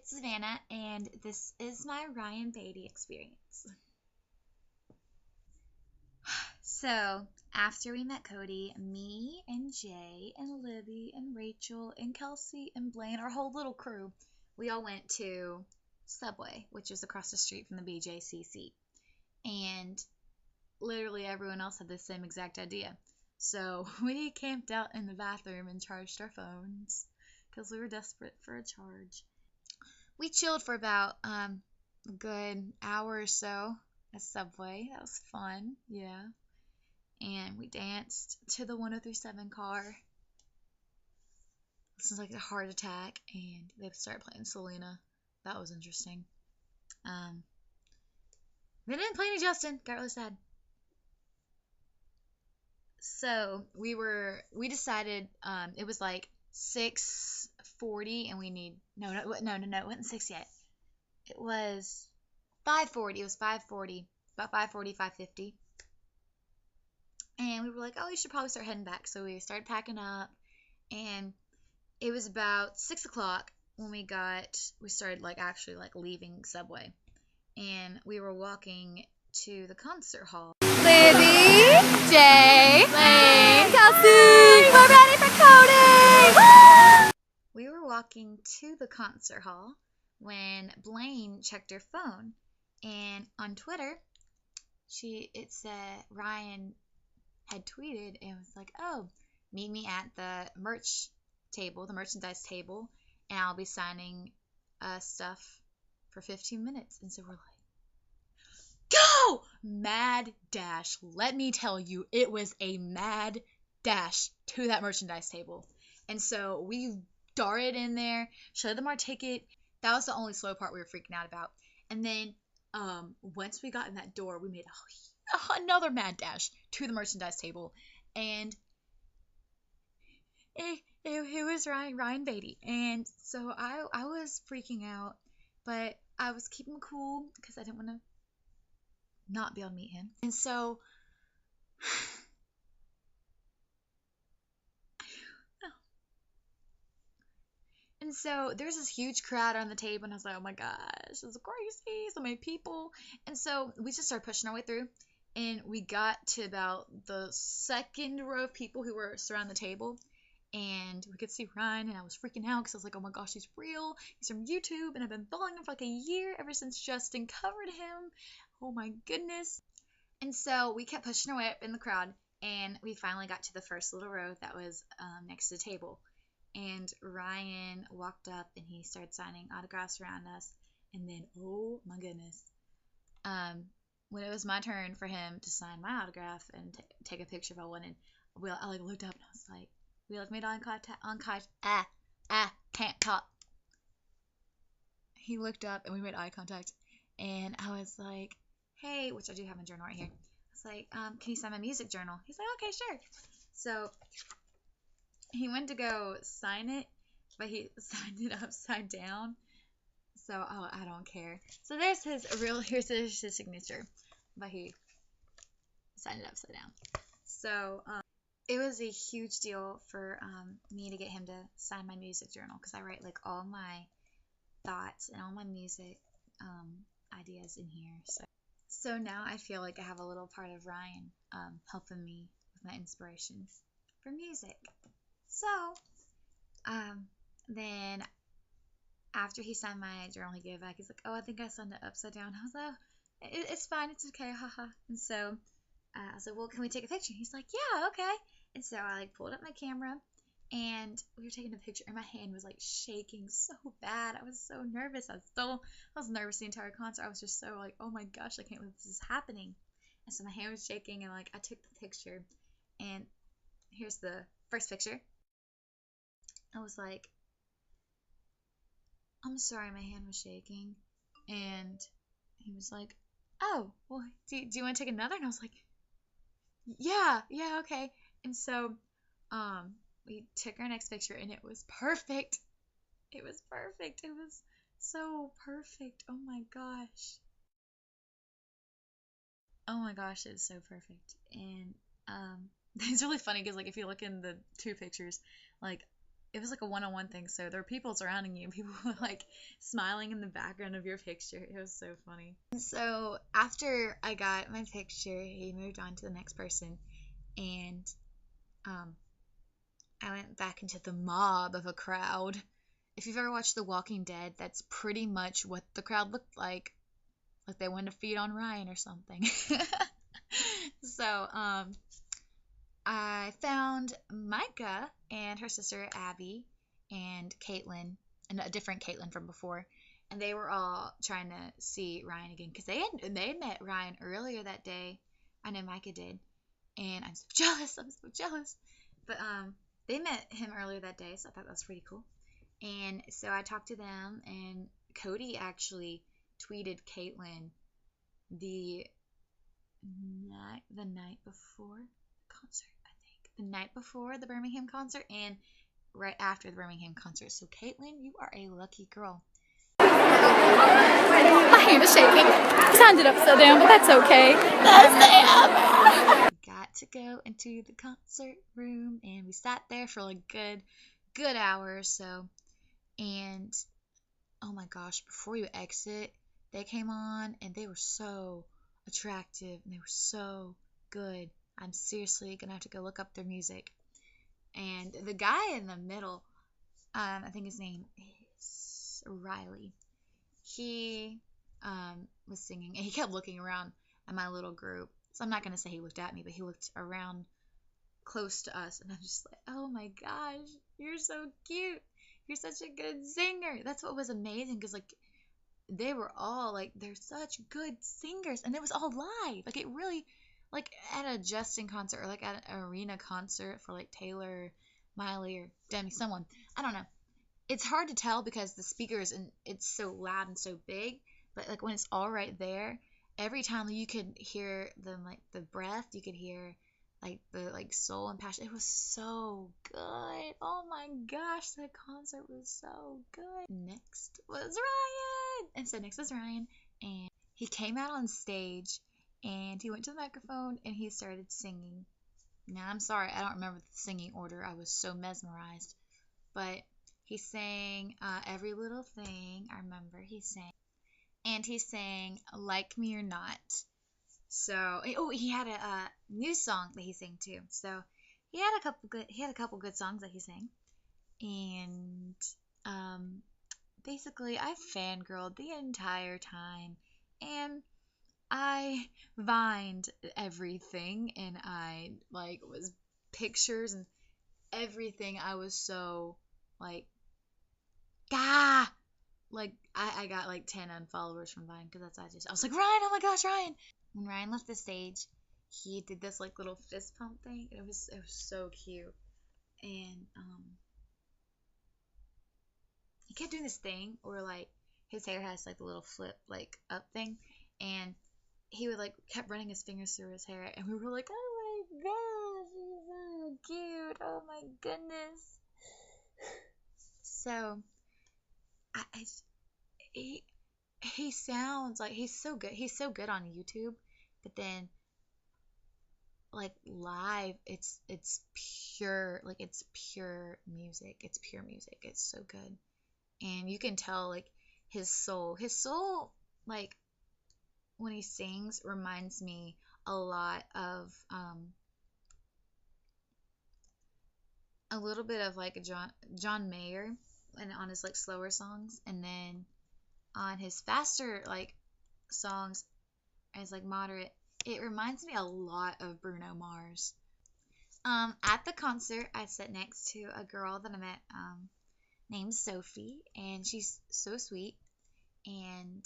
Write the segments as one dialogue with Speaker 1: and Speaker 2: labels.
Speaker 1: it's Savannah, and this is my Ryan Beatty experience. So, after we met Cody, me and Jay and Libby and Rachel and Kelsey and Blaine, our whole little crew, we all went to Subway, which is across the street from the BJCC. And literally everyone else had the same exact idea. So we camped out in the bathroom and charged our phones because we were desperate for a charge. We chilled for about a good hour or so at Subway. That was fun, yeah. And we danced to the 1037 car. This was like a heart attack, and they started playing Selena. That was interesting. They didn't play any Justin. Got really sad. So we decided it was like 6:40, and we need no, it wasn't 6 yet. It was 5:40. It was 5:40, about 5:40, 5:50. And we were like, oh, we should probably start heading back. So we started packing up, and it was about 6 o'clock when we started actually leaving Subway. And we were walking to the concert hall.
Speaker 2: Libby, Jay, Lane, Kelsey, we're ready for Cody! Woo!
Speaker 1: We were walking to the concert hall when Blaine checked her phone, and on Twitter, it said Ryan had tweeted and was like, oh, meet me at the merchandise table, and I'll be signing stuff for 15 minutes. And so we're like, go! Mad dash. Let me tell you, it was a mad dash to that merchandise table. And so we darted in there, showed them our ticket. That was the only slow part we were freaking out about. And then once we got in that door, we made another mad dash to the merchandise table. And it was Ryan Beatty. And so I was freaking out, but I was keeping cool because I didn't want to not be able to meet him. And so there's this huge crowd on the table, and I was like, oh my gosh, this is crazy, so many people. And so we just started pushing our way through, and we got to about the second row of people who were surrounding the table, and we could see Ryan, and I was freaking out because I was like, oh my gosh, he's real, he's from YouTube, and I've been following him for like a year ever since Justin covered him. Oh my goodness. And so we kept pushing our way up in the crowd, and we finally got to the first little row that was next to the table. And Ryan walked up, and he started signing autographs around us. And then, oh my goodness, when it was my turn for him to sign my autograph and take a picture if I wanted, I looked up, and I was like, we made eye contact. Can't talk. He looked up, and we made eye contact, and I was like, hey, which I do have a journal right here. I was like, can you sign my music journal? He's like, okay, sure. So he went to go sign it, but he signed it upside down. So I don't care. So here's his signature, but he signed it upside down. So it was a huge deal for me to get him to sign my music journal, because I write all my thoughts and all my music ideas in here. So now I feel like I have a little part of Ryan helping me with my inspirations for music. So then after he signed my journal, he gave it back. He's like, oh, I think I signed it upside down. I was like, it's fine, it's okay, haha. And so I was like, well, can we take a picture? He's like, yeah, okay. And so I pulled up my camera, and we were taking a picture, and my hand was shaking so bad. I was so nervous. I was nervous the entire concert. I was just so oh my gosh, I can't believe this is happening. And so my hand was shaking, and I took the picture, and here's the first picture. I was like, I'm sorry, my hand was shaking. And he was like, oh, well, do you want to take another? And I was like, yeah, okay. And so we took our next picture, and it was perfect. It was perfect. It was so perfect. Oh my gosh. Oh my gosh, it's so perfect. And it's really funny because if you look in the two pictures, it was like a one-on-one thing, so there were people surrounding you. People were like smiling in the background of your picture. It was so funny. So after I got my picture, he moved on to the next person, and um, I went back into the mob of a crowd. If you've ever watched The Walking Dead, that's pretty much what the crowd looked like. Like they wanted to feed on Ryan or something. So, I found Micah and her sister Abby and Caitlin, and a different Caitlin from before, and they were all trying to see Ryan again because they had met Ryan earlier that day. I know Micah did, and I'm so jealous. I'm so jealous. But they met him earlier that day, so I thought that was pretty cool. And so I talked to them, and Cody actually tweeted Caitlin the night before the concert, I think. The night before the Birmingham concert and right after the Birmingham concert. So Caitlin, you are a lucky girl.
Speaker 2: My hand is shaking. His hand it upside down, but that's okay. Stay up.
Speaker 1: We got to go into the concert room, and we sat there for like good hour or so. And oh my gosh, before you exit, they came on and they were so attractive and they were so good. I'm seriously gonna have to go look up their music. And the guy in the middle, I think his name is Riley. He was singing, and he kept looking around at my little group. So I'm not gonna say he looked at me, but he looked around close to us, and I'm just like, oh my gosh, you're so cute. You're such a good singer. That's what was amazing, because like they were all like, they're such good singers, and it was all live. Like it really, like at a Justin concert or like at an arena concert for like Taylor, Miley, or Demi, someone. I don't know. It's hard to tell because the speakers and it's so loud and so big, but like when it's all right there, every time you could hear them, like the breath, you could hear like the like soul and passion. It was so good. Oh my gosh, that concert was so good. Next was Ryan. And so next was Ryan, and he came out on stage and he went to the microphone and he started singing. Now I'm sorry, I don't remember the singing order. I was so mesmerized. But he sang Every Little Thing. I remember he sang. And he sang Like Me or Not. So, oh, he had a new song that he sang too. So, he had a couple good songs that he sang. And basically I fangirled the entire time, and I vined everything, and I like was pictures and everything. I was so like ah like I got like 10 unfollowers from Vine because I was like, Ryan, oh my gosh, Ryan. When Ryan left the stage, he did this like little fist pump thing. It was so cute. And he kept doing this thing where like his hair has like the little flip like up thing, and he would like kept running his fingers through his hair, and we were like, oh my gosh, he's so cute. Oh my goodness. So I he sounds like he's so good. He's so good on YouTube, but then like live, it's pure, like it's pure music. It's pure music. It's so good, and you can tell like his soul, like when he sings, reminds me a lot of a little bit of like John Mayer, and on his like slower songs, and then on his faster like songs as like moderate, it reminds me a lot of Bruno Mars. At the concert, I sat next to a girl that I met named Sophie, and she's so sweet, and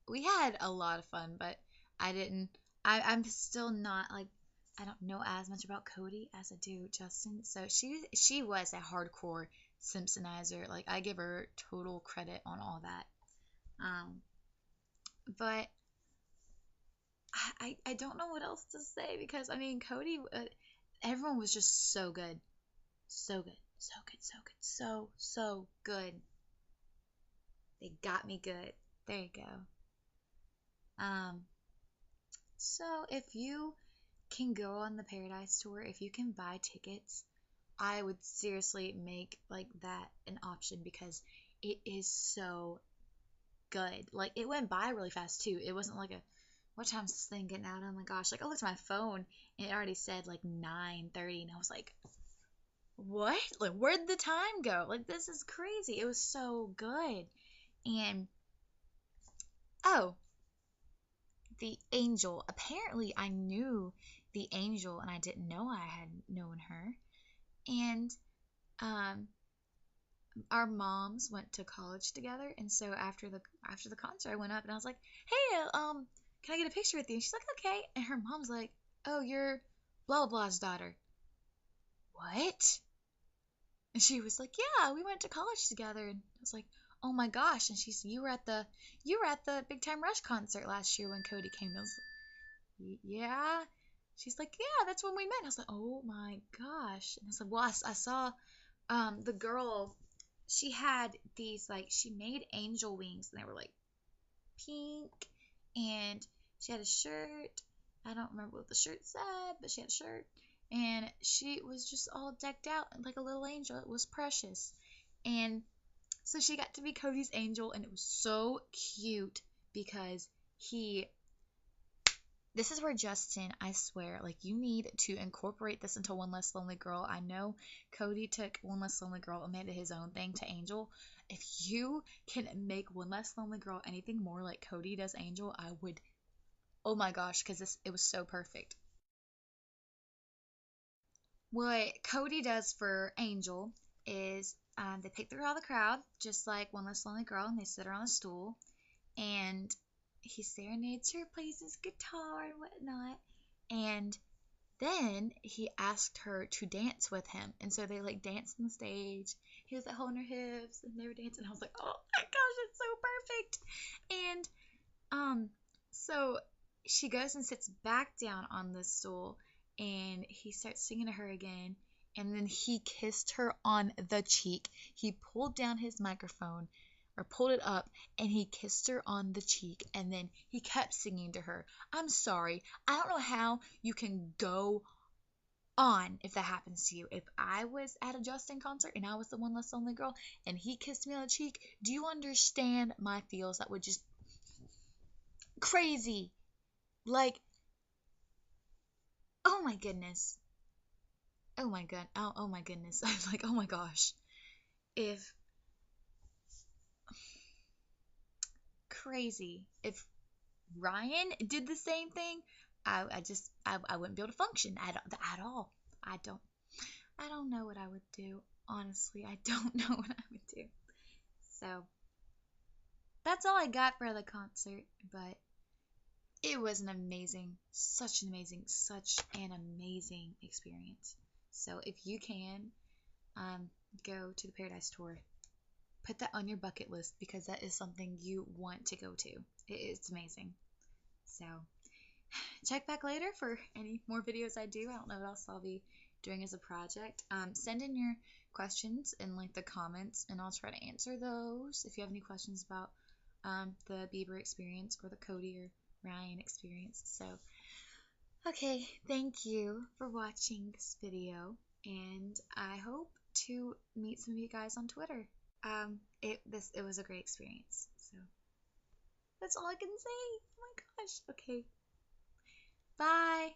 Speaker 1: we had a lot of fun, but I'm still not like, I don't know as much about Cody as I do Justin. So she was a hardcore Simpsonizer. Like I give her total credit on all that. But I don't know what else to say, because I mean Cody, everyone was just so good, so good, so good, so good, so good. They got me good. There you go. So if you can go on the Paradise Tour, if you can buy tickets, I would seriously make like that an option because it is so good. Like it went by really fast too. It wasn't like a what time's this thing getting out? Oh my gosh. Like I looked at my phone and it already said like 9:30 and I was like, what? Like where'd the time go? Like this is crazy. It was so good. And oh, the angel. Apparently I knew the angel and I didn't know I had known her. And um our moms went to college together, and so after the concert, I went up and I was like, "Hey, can I get a picture with you?" And she's like, "Okay." And her mom's like, "Oh, you're blah blah blah's daughter." What? And she was like, "Yeah, we went to college together." And I was like, "Oh my gosh!" And she's, "You were at the Big Time Rush concert last year when Cody came." And I was like, "Yeah." She's like, "Yeah, that's when we met." And I was like, "Oh my gosh!" And I said, "Well, I saw the girl, she had these like she made angel wings and they were like pink, and she had a shirt. I don't remember what the shirt said, but she had a shirt and she was just all decked out like a little angel. It was precious. And so she got to be Cody's angel and it was so cute because he this is where Justin, I swear, like you need to incorporate this into One Less Lonely Girl. I know Cody took One Less Lonely Girl and made it his own thing to Angel. If you can make One Less Lonely Girl anything more like Cody does Angel, I would. Oh my gosh, because this it was so perfect. What Cody does for Angel is they pick through all the crowd, just like One Less Lonely Girl, and they sit her on a stool, and he serenades her, plays his guitar and whatnot, and then he asked her to dance with him, and so they like danced on the stage. He was like holding her hips, and they were dancing. I was like, oh my gosh, it's so perfect. And so she goes and sits back down on the stool, and he starts singing to her again. And then he kissed her on the cheek. He pulled down his microphone or pulled it up and he kissed her on the cheek, and then he kept singing to her. I'm sorry. I don't know how you can go on if that happens to you. If I was at a Justin concert and I was the One Less Lonely Girl and he kissed me on the cheek, do you understand my feels? That would just crazy. Like, oh my goodness. Oh my god. Oh my goodness. I was like, oh my gosh. If crazy. If Ryan did the same thing, I wouldn't be able to function at all. I don't I don't know what I would do. Honestly, I don't know what I would do. So that's all I got for the concert, but it was such an amazing experience. So if you can, go to the Paradise Tour, put that on your bucket list because that is something you want to go to. It's amazing. So check back later for any more videos I do. I don't know what else I'll be doing as a project. Send in your questions in like the comments and I'll try to answer those. If you have any questions about the Bieber experience or the Cody or Ryan experience. So, okay, thank you for watching this video, and I hope to meet some of you guys on Twitter. It was a great experience. So that's all I can say. Oh my gosh. Okay. Bye.